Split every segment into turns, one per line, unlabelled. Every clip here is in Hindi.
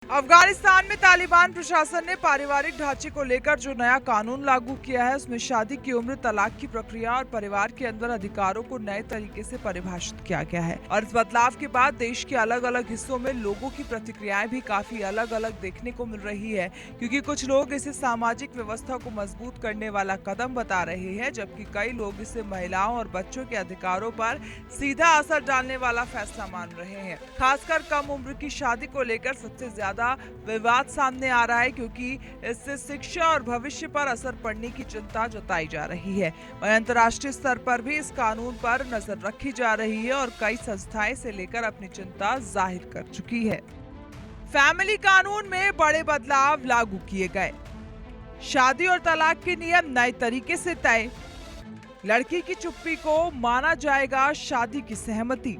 अफगानिस्तान में तालिबान प्रशासन ने पारिवारिक ढांचे को लेकर जो नया कानून लागू किया है उसमें शादी की उम्र, तलाक की प्रक्रिया और परिवार के अंदर अधिकारों को नए तरीके से परिभाषित किया गया है। और इस बदलाव के बाद देश के अलग अलग हिस्सों में लोगों की प्रतिक्रियाएं भी काफी अलग अलग देखने को मिल रही है, क्योंकि कुछ लोग इसे सामाजिक व्यवस्था को मजबूत करने वाला कदम बता रहे हैं, जबकि कई लोग इसे महिलाओं और बच्चों के अधिकारों पर सीधा असर डालने वाला फैसला मान रहे हैं। खासकर कम उम्र की शादी को लेकर सबसे ज्यादा विवाद सामने आ रहा है, क्योंकि इससे शिक्षा और भविष्य पर असर पड़ने की चिंता जताई जा रही है। वहीं अंतर्राष्ट्रीय स्तर पर भी इस कानून पर नजर रखी जा रही है और कई संस्थाएं इसे लेकर अपनी चिंता जाहिर कर चुकी है। फैमिली कानून में बड़े बदलाव लागू किए गए। शादी और तलाक के नियम नए तरीके से तय। लड़की की चुप्पी को माना जाएगा शादी की सहमति।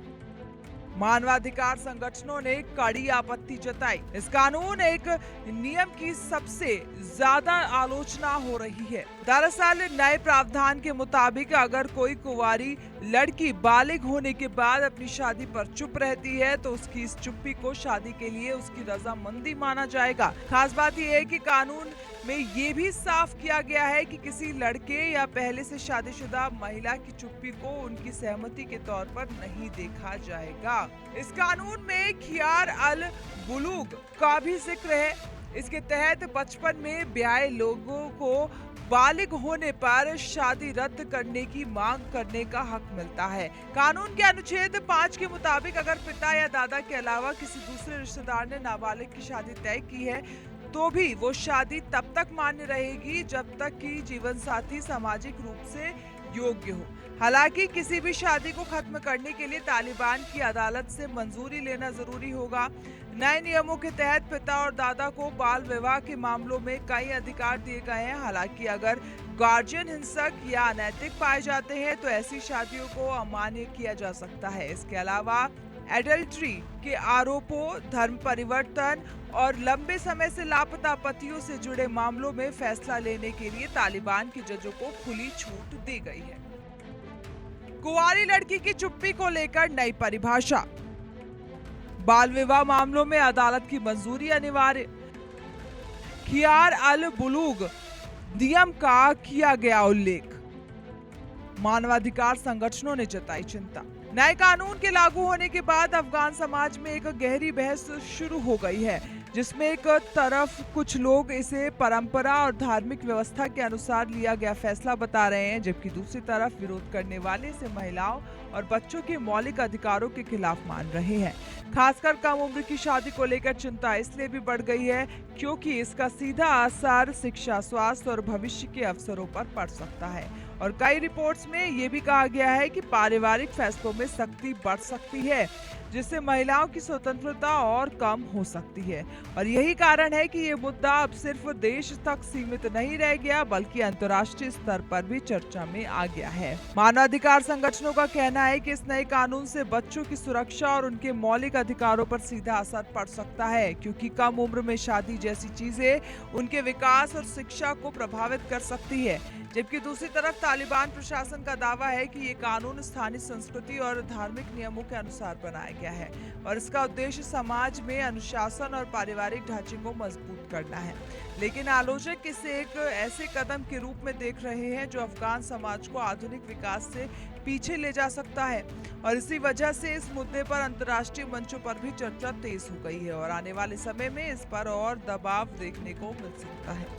मानवाधिकार संगठनों ने कड़ी आपत्ति जताई। इस कानून एक नियम की सबसे ज्यादा आलोचना हो रही है। दरअसल नए प्रावधान के मुताबिक अगर कोई कुंवारी लड़की बालिग होने के बाद अपनी शादी पर चुप रहती है तो उसकी इस चुप्पी को शादी के लिए उसकी रजामंदी माना जाएगा। खास बात यह है कि कानून में ये भी साफ किया गया है कि किसी लड़के या पहले से शादीशुदा महिला की चुप्पी को उनकी सहमति के तौर पर नहीं देखा जाएगा। इस कानून में खियार अल बुलूग का भी जिक्र है। इसके तहत बचपन में ब्याहे लोगों को बालिग होने पर शादी रद्द करने की मांग करने का हक मिलता है। कानून के अनुच्छेद 5 के मुताबिक अगर पिता या दादा के अलावा किसी दूसरे रिश्तेदार ने नाबालिग की शादी तय की है तो भी वो शादी तब तक मान्य रहेगी जब तक कि जीवन साथी सामाजिक रूप से योग्य हो। हालांकि किसी भी शादी को खत्म करने के लिए तालिबान की अदालत से मंजूरी लेना जरूरी होगा। नए नियमों के तहत पिता और दादा को बाल विवाह के मामलों में कई अधिकार दिए गए हैं। हालांकि अगर गार्जियन हिंसक या अनैतिक पाए जाते हैं तो ऐसी शादियों को अमान्य किया जा सकता है। इसके अलावा एडल्ट्री के आरोपों, धर्म परिवर्तन और लंबे समय से लापता पतियों से जुड़े मामलों में फैसला लेने के लिए तालिबान के जजों को खुली छूट दी गई है। कुंवारी लड़की की चुप्पी को लेकर नई परिभाषा। बाल विवाह मामलों में अदालत की मंजूरी अनिवार्य। खियार अल बुलूग नियम का किया गया उल्लेख। मानवाधिकार संगठनों ने जताई चिंता। नए कानून के लागू होने के बाद अफगान समाज में एक गहरी बहस शुरू हो गई है, जिसमें एक तरफ कुछ लोग इसे परंपरा और धार्मिक व्यवस्था के अनुसार लिया गया फैसला बता रहे हैं, जबकि दूसरी तरफ विरोध करने वाले इसे महिलाओं और बच्चों के मौलिक अधिकारों के खिलाफ मान रहे हैं। खासकर कम उम्र की शादी को लेकर चिंता इसलिए भी बढ़ गई है क्योंकि इसका सीधा असर शिक्षा, स्वास्थ्य और भविष्य के अवसरों पर पड़ सकता है। और कई रिपोर्ट्स में ये भी कहा गया है कि पारिवारिक फैसलों में सख्ती बढ़ सकती है, जिससे महिलाओं की स्वतंत्रता और कम हो सकती है। और यही कारण है कि ये मुद्दा अब सिर्फ देश तक सीमित नहीं रह गया, बल्कि अंतर्राष्ट्रीय स्तर पर भी चर्चा में आ गया है। मानवाधिकार संगठनों का कहना है कि इस नए कानून से बच्चों की सुरक्षा और उनके मौलिक अधिकारों पर सीधा असर पड़ सकता है, क्योंकि कम उम्र में शादी जैसी चीजें उनके विकास और शिक्षा को प्रभावित कर सकती है। जबकि दूसरी तरफ तालिबान प्रशासन का दावा है कि ये कानून स्थानीय संस्कृति और धार्मिक नियमों के अनुसार बनाया गया है और इसका उद्देश्य समाज में अनुशासन और पारिवारिक ढांचे को मजबूत करना है। लेकिन आलोचक इसे एक ऐसे कदम के रूप में देख रहे हैं जो अफगान समाज को आधुनिक विकास से पीछे ले जा सकता है। और इसी वजह से इस मुद्दे पर अंतर्राष्ट्रीय मंचों पर भी चर्चा तेज हो गई है और आने वाले समय में इस पर और दबाव देखने को मिल सकता है।